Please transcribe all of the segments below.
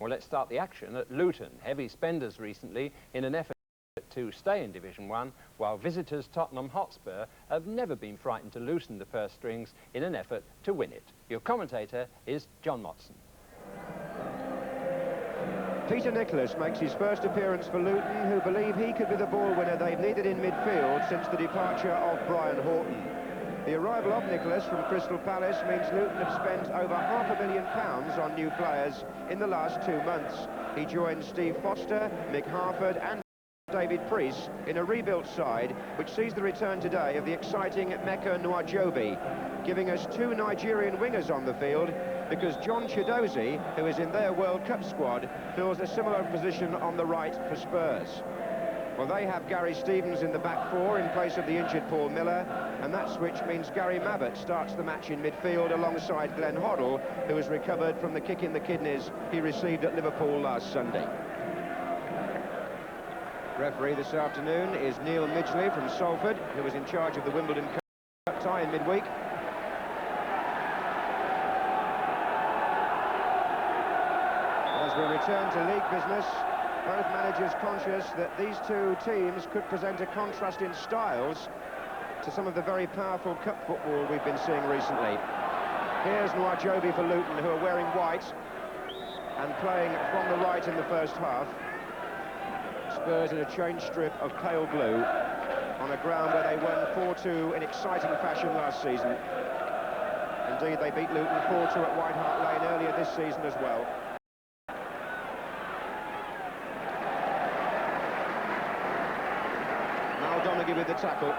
Well, let's start the action at Luton. Heavy spenders recently in an effort to stay in Division 1, while visitors Tottenham Hotspur have never been frightened to loosen the purse strings in an effort to win it. Your commentator is John Motson. Peter Nicholas makes his first appearance for Luton, who believe he could be the ball winner they've needed in midfield since the departure of Brian Horton. The arrival of Nicholas from Crystal Palace means Luton have spent over £500,000 on new players in the last 2 months. He joins Steve Foster, Mick Harford and David Priest in a rebuilt side which sees the return today of the exciting Mecca Nwajobi, giving us 2 Nigerian wingers on the field because John Chidozie, who is in their World Cup squad, fills a similar position on the right for Spurs. Well, they have Gary Stevens in the back 4 in place of the injured Paul Miller, and that switch means Gary Mabbott starts the match in midfield alongside Glenn Hoddle, who has recovered from the kick in the kidneys he received at Liverpool last Sunday. Referee this afternoon is Neil Midgley from Salford, who was in charge of the Wimbledon Cup tie in midweek. As we return to league business, both managers conscious that these 2 teams could present a contrast in styles to some of the very powerful cup football we've been seeing recently. Here's Nwajobi for Luton, who are wearing white and playing from the right in the first half. Spurs in a change strip of pale blue on a ground where they won 4-2 in exciting fashion last season. Indeed, they beat Luton 4-2 at White Hart Lane earlier this season as well. Donaghy with the tackle.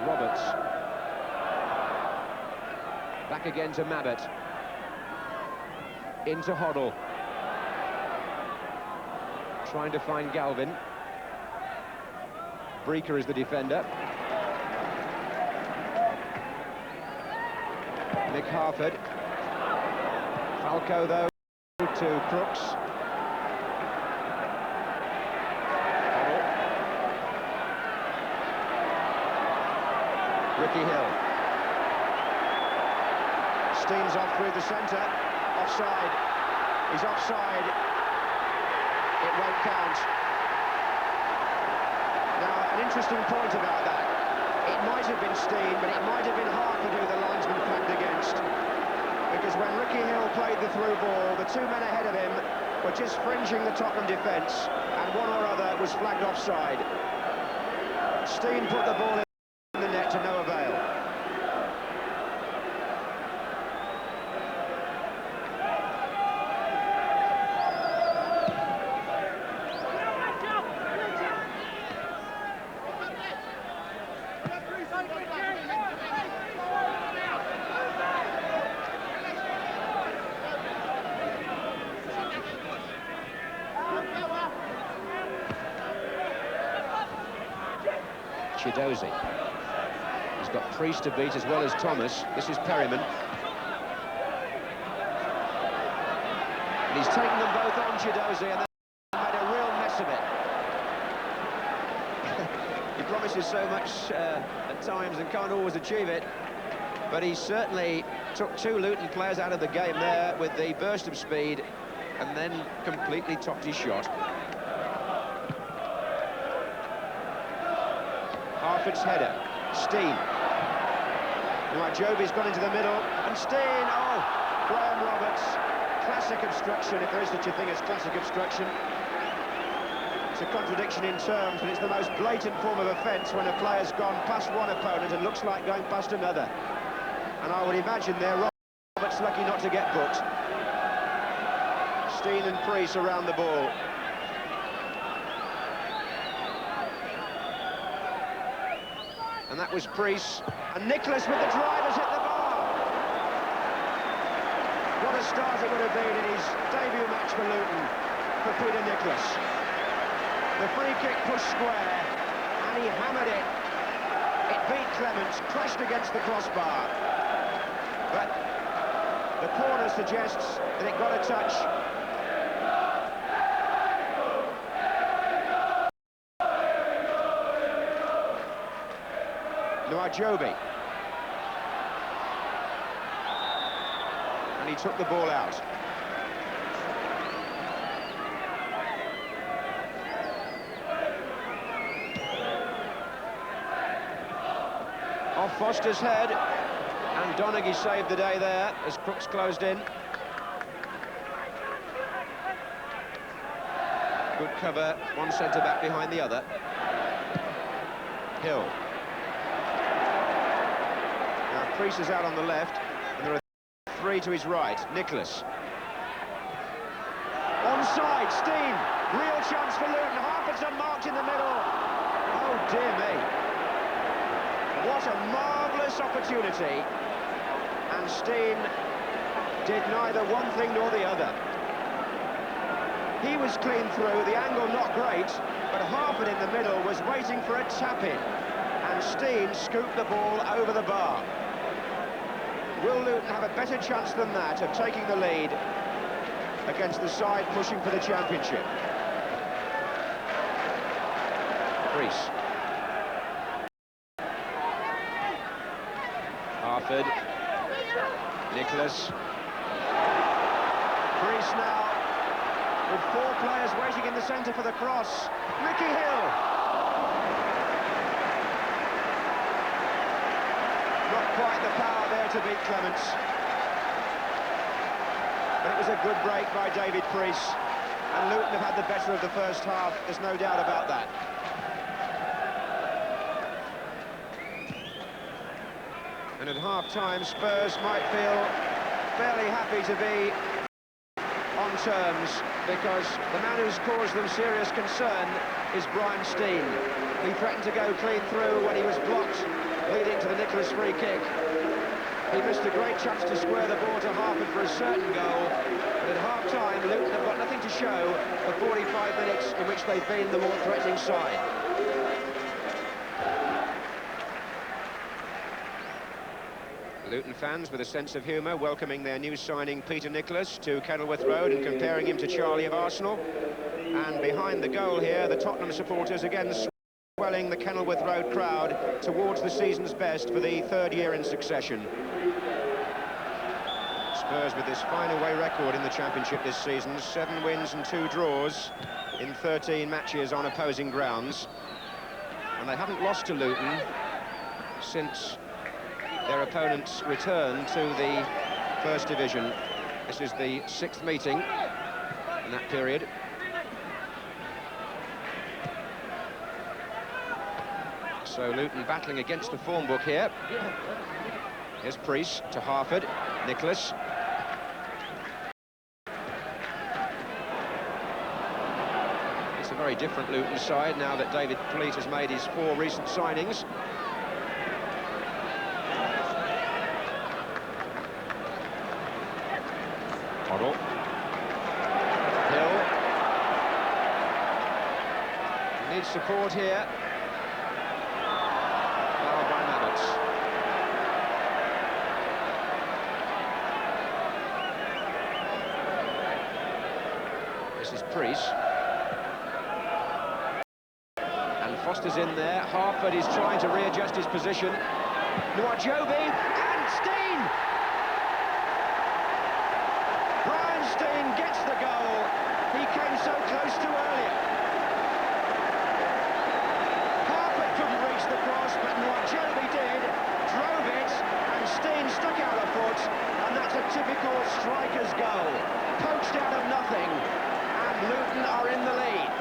Roberts. Back again to Mabbott. Into Hoddle. Trying to find Galvin. Breaker is the defender. Mick Harford. Falco, though, to Crooks. Ricky Hill. Steams off through the centre. Offside. He's offside. It won't count. Now, an interesting point about that. It might have been Steen, but it might have been Harford who the linesman flagged against. Because when Ricky Hill played the through ball, the 2 men ahead of him were just fringing the Tottenham defence, and one or other was flagged offside. Steen put the ball in the net to no avail. Chidozie. He's got Priest to beat as well as Thomas. This is Perryman. And he's taken them both on, Chidozie, and they've made a real mess of it. He promises so much at times and can't always achieve it. But he certainly took 2 Luton players out of the game there with the burst of speed and then completely topped his shot. Harford's header. Steen. Nwajobi's gone into the middle, and Steen, oh, Graham Roberts. Classic obstruction, if there is such a thing as classic obstruction. It's a contradiction in terms, but it's the most blatant form of offence when a player's gone past one opponent and looks like going past another. And I would imagine there, Roberts lucky not to get booked. Steen and Priest around the ball. And that was Priest, and Nicholas with the drive has hit the bar. What a start it would have been in his debut match for Luton for Peter Nicholas. The free kick pushed square, and he hammered it. It beat Clements, crashed against the crossbar. But the corner suggests that it got a touch. Nwajobi. and he took the ball out. Off Foster's head, and Donaghy saved the day there as Crooks closed in. Good cover, one centre-back behind the other. Hill. Now Priest is out on the left, and there are three to his right. Nicholas. Onside, Steen. Real chance for Luton. Harford's unmarked in the middle. Oh, dear me. What a marvellous opportunity. And Steen did neither one thing nor the other. He was clean through, the angle not great, but Harford in the middle was waiting for a tap-in, and Steen scooped the ball over the bar. Will Luton have a better chance than that of taking the lead against the side pushing for the championship? Priest. Harford. Nicholas. Priest now, with four players waiting in the centre for the cross. Ricky Hill. Not quite the power there to beat Clements. But it was a good break by David Priest. And Luton have had the better of the first half, there's no doubt about that. And at half-time, Spurs might feel fairly happy to be on terms, because the man who's caused them serious concern is Brian Steen. He threatened to go clean through when he was blocked, leading to the Nicholas free kick. He missed a great chance to square the ball to Harford for a certain goal, but at half-time, Luton have got nothing to show for 45 minutes in which they've been the more threatening side. Luton fans with a sense of humour welcoming their new signing Peter Nicholas to Kenilworth Road and comparing him to Charlie of Arsenal. And behind the goal here, the Tottenham supporters again swelling the Kenilworth Road crowd towards the season's best for the third year in succession. Spurs with this fine away record in the Championship this season, 7 wins and 2 draws in 13 matches on opposing grounds. And they haven't lost to Luton since their opponents return to the First Division. This is the 6th meeting in that period. So Luton battling against the form book here. Here's Priest to Harford. Nicholas. It's a very different Luton side now that David Pleat has made his 4 recent signings. Hill. Needs support here. Fouled by Mabbott. This is Priest. And Foster's in there. Harford is trying to readjust his position. Nwajobi and Steen! Steen gets the goal. He came so close to earlier. Harford couldn't reach the cross, but Nwajobi did, drove it, and Steen stuck out a foot, and that's a typical striker's goal. Poached out of nothing, and Luton are in the lead.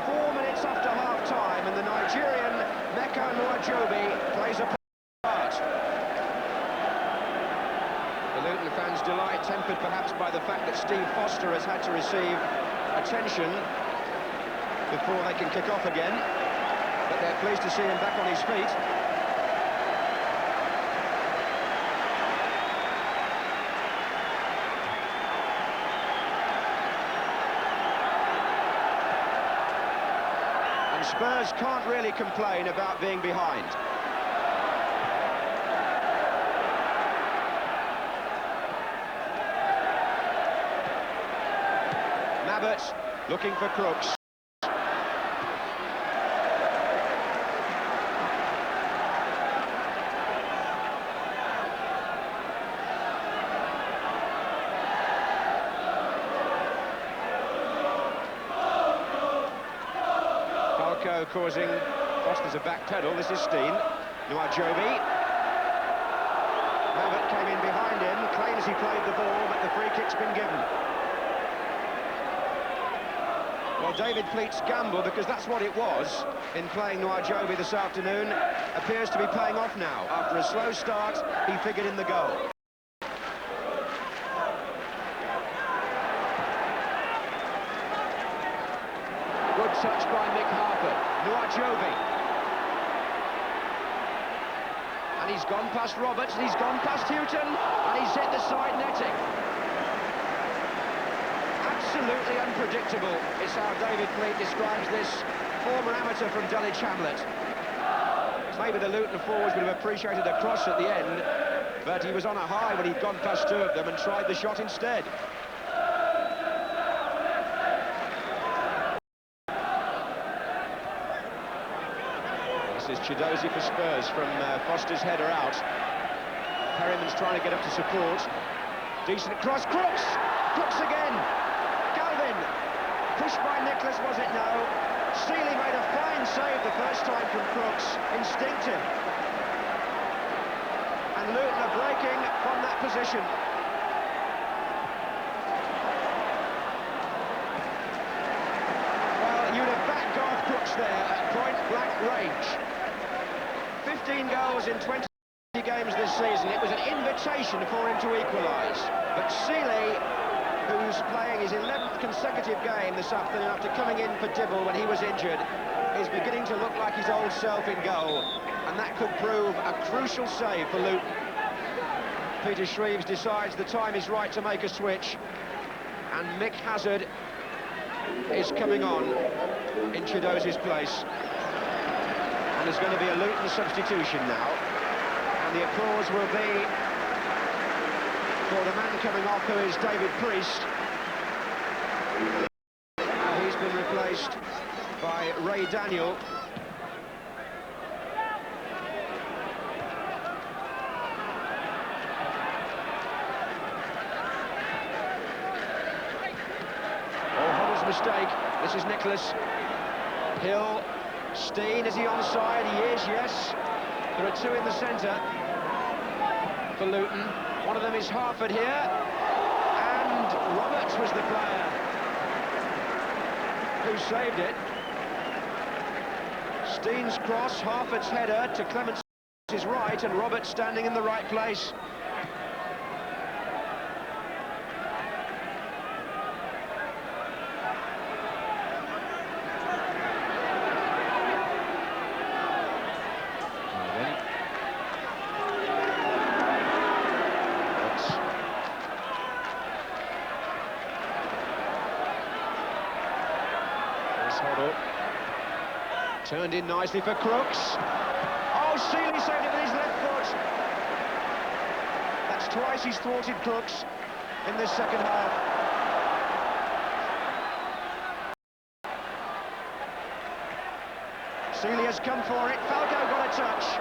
4 minutes after half-time, and the Nigerian Mecca Nwajobi plays a part. The Luton fans' delight tempered perhaps by the fact that Steve Foster has had to receive attention before they can kick off again, but they're pleased to see him back on his feet. And Spurs can't really complain about being behind. Mabbott looking for Crooks. causing Foster's a back pedal. This is Steen. Nuajobi. Mabbutt came in behind him, claims he played the ball, but the free kick's been given. Well, David Pleat's gamble, because that's what it was in playing Nuajobi this afternoon, appears to be paying off now. After a slow start, he figured in the goal. Good touch by Mick Harper. Nuajobi. And he's gone past Roberts, and he's gone past Houghton, and he's hit the side netting. Absolutely unpredictable is how David Pleat describes this former amateur from Dulwich Hamlet. Maybe the Luton forwards would have appreciated a cross at the end, but he was on a high when he'd gone past two of them and tried the shot instead. This is Chidozie for Spurs from Foster's header out. Perryman's trying to get up to support. Decent cross, Crooks! Crooks again! Galvin! Pushed by Nicholas, was it? No. Seeley made a fine save the first time from Crooks. Instinctive. And Luton are breaking from that position. Well, you'd have backed Garth Crooks there at point-blank range. 15 goals in 20 games this season. It was an invitation for him to equalise. But Seeley, who's playing his 11th consecutive game this afternoon after coming in for Dibble when he was injured, is beginning to look like his old self in goal. And that could prove a crucial save for Luton. Peter Shreeves decides the time is right to make a switch. And Mick Hazard is coming on in Chidozie's place. And there's going to be a Luton substitution now. And the applause will be for the man coming off, who is David Priest. He's been replaced by Ray Daniel. Oh, Huddle's mistake. This is Nicholas. Hill. Steen, is he onside? He is, yes. There are two in the centre for Luton. One of them is Harford here, and Roberts was the player who saved it. Steen's cross, Harford's header to Clement's right, and Roberts standing in the right place. Hoddle. Turned in nicely for Crooks. Oh, Seeley saved it with his left foot. That's twice he's thwarted Crooks in this second half. Seeley has come for it. Falco got a touch.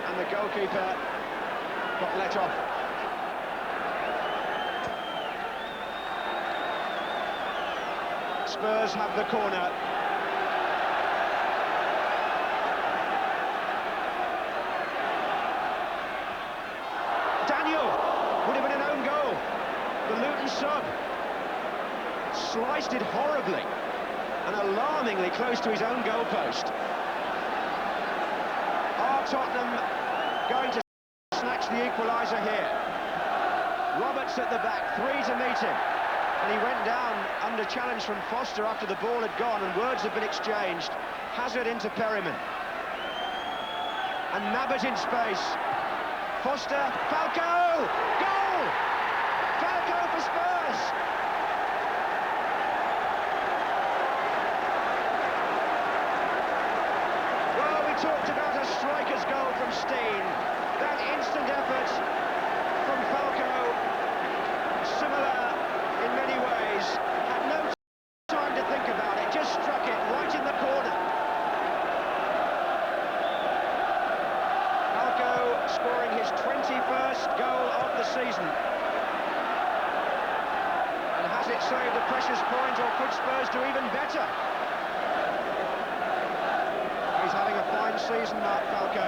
And the goalkeeper got let off. Spurs have the corner. Daniel would have been an own goal. The Luton sub sliced it horribly and alarmingly close to his own goal post. Are Tottenham going to snatch the equaliser here? Roberts at the back, three to meet him. And he went down under challenge from Foster after the ball had gone, and words have been exchanged. Hazard into Perryman. And Mabbutt in space. Foster, Falco! Goal! Falco for Spurs! Well, we talked about a striker's goal from Steen. That instant effort from Falco, similar in many ways, had no time to think about it, just struck it right in the corner. Falco scoring his 21st goal of the season. And has it saved a precious point, or could Spurs do even better? last season, Mark Falco.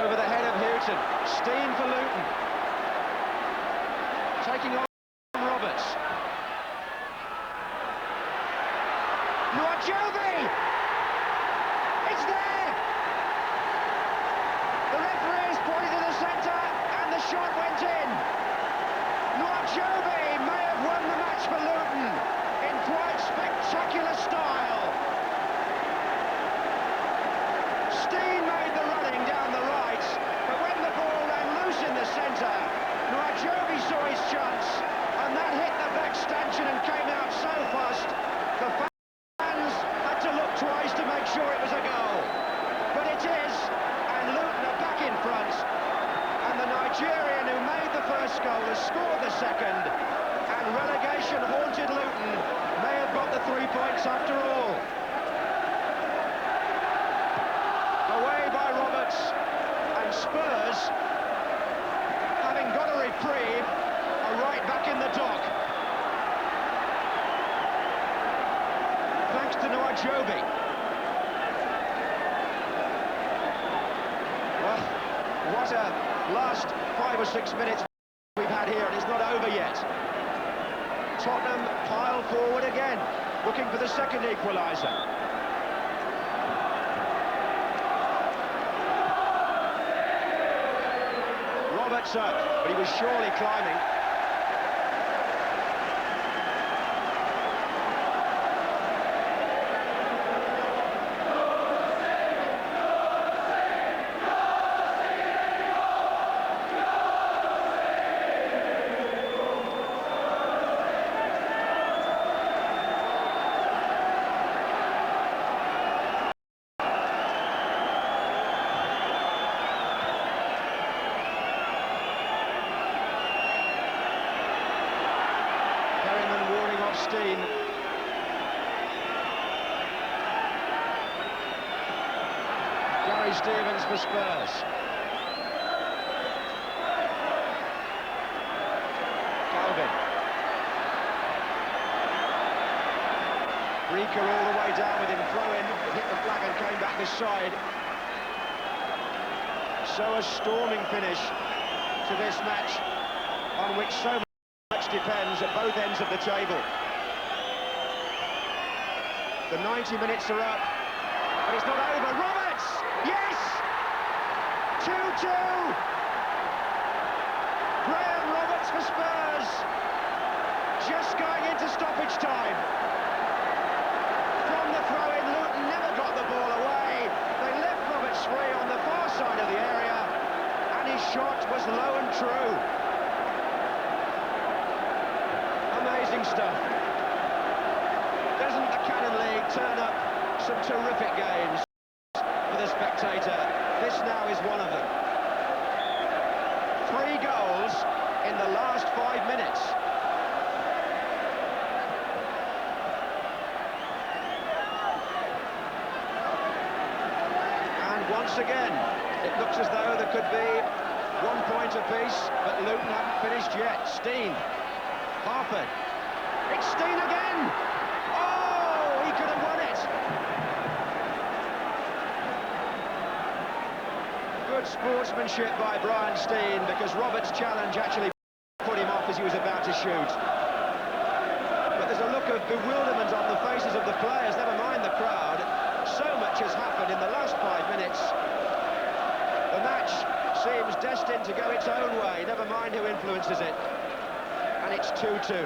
Over the head of Houghton. Steen for Luton. Taking on Roberts. Nuajobi! It's there! The referee has pointed to the centre and the shot went in. Nuajobi may have won the match for Luton in quite spectacular style. Steen made the running down the right, but when the ball ran loose in the centre, Nuajobi saw his chance, and that hit the back stanchion and came out so fast, the fans had to look twice to make sure it was a goal. But it is, and Luton are back in front, and the Nigerian who made the first goal has scored the second, and relegation-haunted Luton may have got the 3 points after all. Away by Roberts, and Spurs, having got a reprieve, are right back in the dock. Thanks to Nuajobi. Well, what a last 5 or 6 minutes we've had here, and it's not over yet. Tottenham pile forward again, looking for the second equaliser. Roberts up, but he was surely climbing. Steen. Gary Stevens for Spurs. Calvin. Breaker all the way down with him, throw in, hit the flag and came back this side. So a storming finish to this match, on which so much depends at both ends of the table. The 90 minutes are up, but it's not over. Roberts! Yes! 2-2! Graham Roberts for Spurs. Just going into stoppage time. From the throw-in, Luton never got the ball away. They left Roberts free on the far side of the area, and his shot was low and true. Amazing stuff. Doesn't the Cannon League turn up some terrific games for the spectator? This now is one of them. 3 goals in the last 5 minutes. And once again, it looks as though there could be 1 point apiece, but Luton haven't finished yet. Steen, Harford, it's Steen again! Oh, he could have won it! Good sportsmanship by Brian Steen, because Roberts' challenge actually put him off as he was about to shoot. But there's a look of bewilderment on the faces of the players, never mind the crowd. So much has happened in the last 5 minutes. The match seems destined to go its own way, never mind who influences it. And it's 2-2.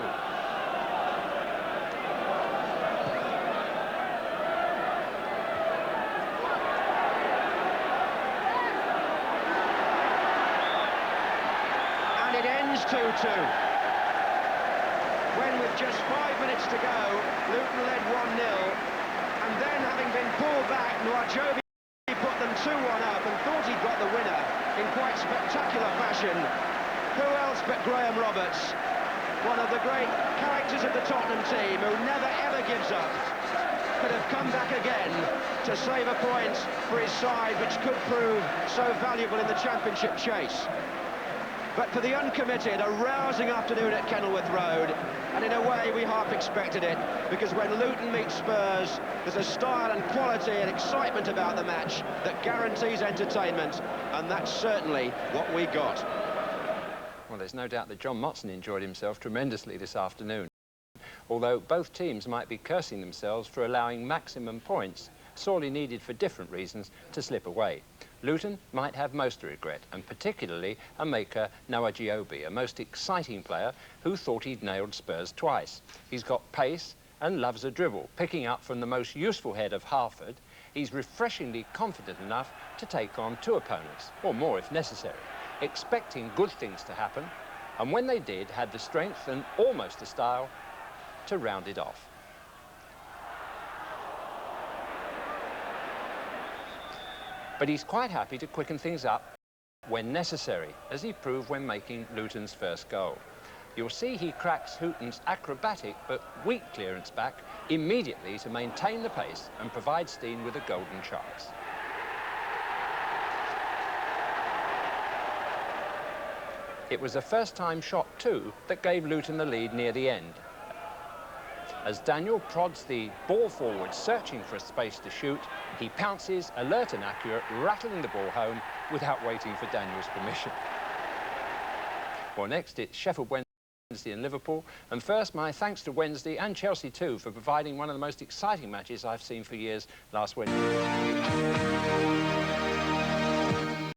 And it ends 2-2. When with just 5 minutes to go, Luton led 1-0, and then having been pulled back, Nuajobi put them 2-1 up and thought he'd got the winner in quite spectacular fashion. Who else but Graham Roberts, one of the great characters of the Tottenham team, who never ever gives up, could have come back again to save a point for his side, which could prove so valuable in the championship chase. But for the uncommitted, a rousing afternoon at Kenilworth Road. And in a way, we half expected it, because when Luton meets Spurs, there's a style and quality and excitement about the match that guarantees entertainment, and that's certainly what we got. Well, there's no doubt that John Motson enjoyed himself tremendously this afternoon, although both teams might be cursing themselves for allowing maximum points, sorely needed for different reasons, to slip away. Luton might have most to regret, and particularly a maker, Noah Giobi, a most exciting player who thought he'd nailed Spurs twice. He's got pace and loves a dribble, picking up from the most useful head of Harford. He's refreshingly confident enough to take on two opponents, or more if necessary, expecting good things to happen, and when they did, had the strength and almost the style to round it off. But he's quite happy to quicken things up when necessary, as he proved when making Luton's first goal. You'll see he cracks Houghton's acrobatic but weak clearance back immediately to maintain the pace and provide Steen with a golden chance. It was a first-time shot, too, that gave Luton the lead near the end. As Daniel prods the ball forward, searching for a space to shoot, he pounces, alert and accurate, rattling the ball home without waiting for Daniel's permission. Well, next it's Sheffield Wednesday and Liverpool. And first, my thanks to Wednesday and Chelsea too for providing one of the most exciting matches I've seen for years last Wednesday.